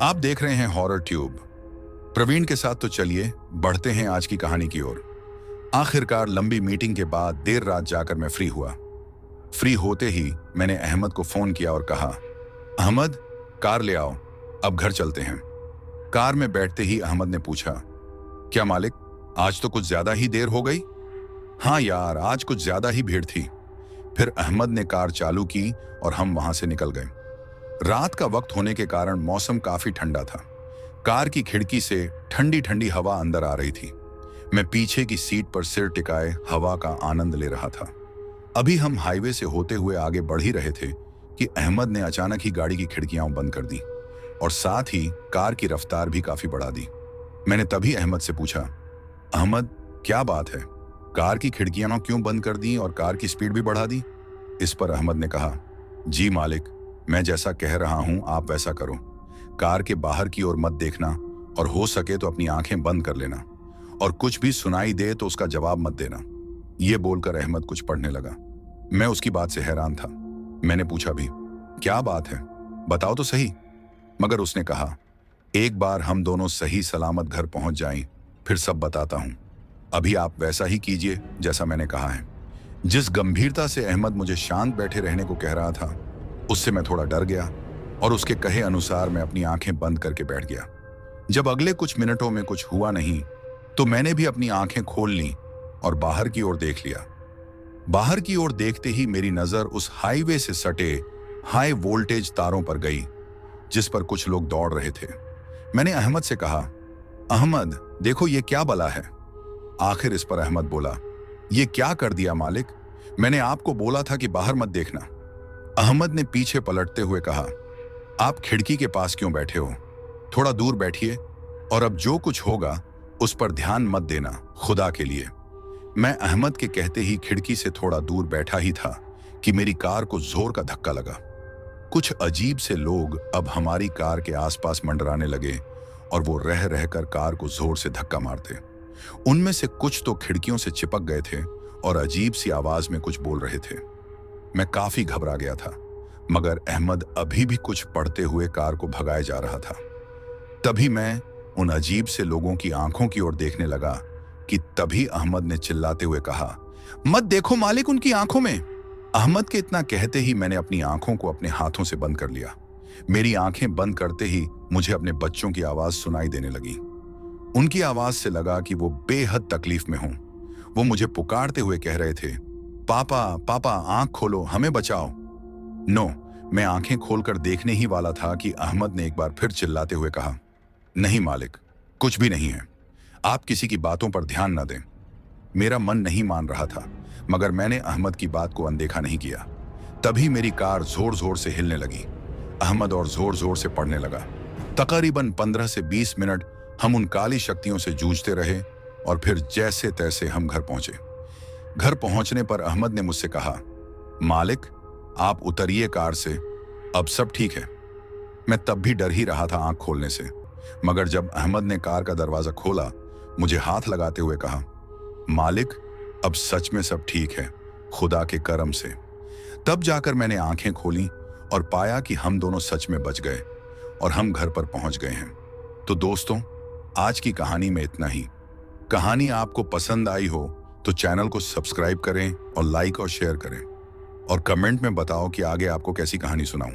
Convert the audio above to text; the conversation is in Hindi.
आप देख रहे हैं हॉरर ट्यूब प्रवीण के साथ। तो चलिए बढ़ते हैं आज की कहानी की ओर। आखिरकार लंबी मीटिंग के बाद देर रात जाकर मैं फ्री हुआ। फ्री होते ही मैंने अहमद को फोन किया और कहा, अहमद कार ले आओ, अब घर चलते हैं। कार में बैठते ही अहमद ने पूछा, क्या मालिक आज तो कुछ ज्यादा ही देर हो गई? हाँ यार, आज कुछ ज्यादा ही भीड़ थी। फिर अहमद ने कार चालू की और हम वहां से निकल गए। रात का वक्त होने के कारण मौसम काफी ठंडा था। कार की खिड़की से ठंडी ठंडी हवा अंदर आ रही थी। मैं पीछे की सीट पर सिर टिकाए हवा का आनंद ले रहा था। अभी हम हाईवे से होते हुए आगे बढ़ ही रहे थे कि अहमद ने अचानक ही गाड़ी की खिड़कियां बंद कर दी और साथ ही कार की रफ्तार भी काफी बढ़ा दी। मैंने तभी अहमद से पूछा, अहमद क्या बात है, कार की खिड़कियां क्यों बंद कर दी और कार की स्पीड भी बढ़ा दी? इस पर अहमद ने कहा, जी मालिक, मैं जैसा कह रहा हूं आप वैसा करो। कार के बाहर की ओर मत देखना और हो सके तो अपनी आंखें बंद कर लेना, और कुछ भी सुनाई दे तो उसका जवाब मत देना। यह बोलकर अहमद कुछ पढ़ने लगा। मैं उसकी बात से हैरान था। मैंने पूछा भी, क्या बात है, बताओ तो सही। मगर उसने कहा, एक बार हम दोनों सही सलामत घर पहुंच जाएं, फिर सब बताता हूं। अभी आप वैसा ही कीजिए जैसा मैंने कहा है। जिस गंभीरता से अहमद मुझे शांत बैठे रहने को कह रहा था, उससे मैं थोड़ा डर गया और उसके कहे अनुसार मैं अपनी आंखें बंद करके बैठ गया। जब अगले कुछ मिनटों में कुछ हुआ नहीं तो मैंने भी अपनी आंखें खोल ली और बाहर की ओर देख लिया। बाहर की ओर देखते ही मेरी नजर उस हाईवे से सटे हाई वोल्टेज तारों पर गई जिस पर कुछ लोग दौड़ रहे थे। मैंने अहमद से कहा, अहमद देखो ये क्या बला है। आखिर इस पर अहमद बोला, ये क्या कर दिया मालिक, मैंने आपको बोला था कि बाहर मत देखना। अहमद ने पीछे पलटते हुए कहा, आप खिड़की के पास क्यों बैठे हो, थोड़ा दूर बैठिए और अब जो कुछ होगा उस पर ध्यान मत देना, खुदा के लिए। मैं अहमद के कहते ही खिड़की से थोड़ा दूर बैठा ही था कि मेरी कार को जोर का धक्का लगा। कुछ अजीब से लोग अब हमारी कार के आसपास मंडराने लगे और वो रह रहकर कार को जोर से धक्का मारते। उनमें से कुछ तो खिड़कियों से चिपक गए थे और अजीब सी आवाज में कुछ बोल रहे थे। मैं काफी घबरा गया था, मगर अहमद अभी भी कुछ पढ़ते हुए कार को भगाए जा रहा था। तभी मैं उन अजीब से लोगों की आंखों की ओर देखने लगा कि तभी अहमद ने चिल्लाते हुए कहा, मत देखो मालिक उनकी आंखों में। अहमद के इतना कहते ही मैंने अपनी आंखों को अपने हाथों से बंद कर लिया। मेरी आंखें बंद करते ही मुझे अपने बच्चों की आवाज सुनाई देने लगी। उनकी आवाज से लगा कि वो बेहद तकलीफ में हों। वो मुझे पुकारते हुए कह रहे थे, पापा पापा आंख खोलो, हमें बचाओ। नो, मैं आंखें खोलकर देखने ही वाला था कि अहमद ने एक बार फिर चिल्लाते हुए कहा, नहीं मालिक, कुछ भी नहीं है, आप किसी की बातों पर ध्यान न दें। मेरा मन नहीं मान रहा था, मगर मैंने अहमद की बात को अनदेखा नहीं किया। तभी मेरी कार जोर जोर से हिलने लगी। अहमद और जोर जोर से पढ़ने लगा। तकरीबन 15 से 20 मिनट हम उन काली शक्तियों से जूझते रहे और फिर जैसे तैसे हम घर पहुंचे। घर पहुंचने पर अहमद ने मुझसे कहा, मालिक आप उतरिए कार से, अब सब ठीक है। मैं तब भी डर ही रहा था आंख खोलने से, मगर जब अहमद ने कार का दरवाजा खोला, मुझे हाथ लगाते हुए कहा, मालिक अब सच में सब ठीक है, खुदा के करम से। तब जाकर मैंने आंखें खोली और पाया कि हम दोनों सच में बच गए और हम घर पर पहुंच गए हैं। तो दोस्तों, आज की कहानी में इतना ही। कहानी आपको पसंद आई हो तो चैनल को सब्सक्राइब करें और लाइक और शेयर करें, और कमेंट में बताओ कि आगे आपको कैसी कहानी सुनाऊं।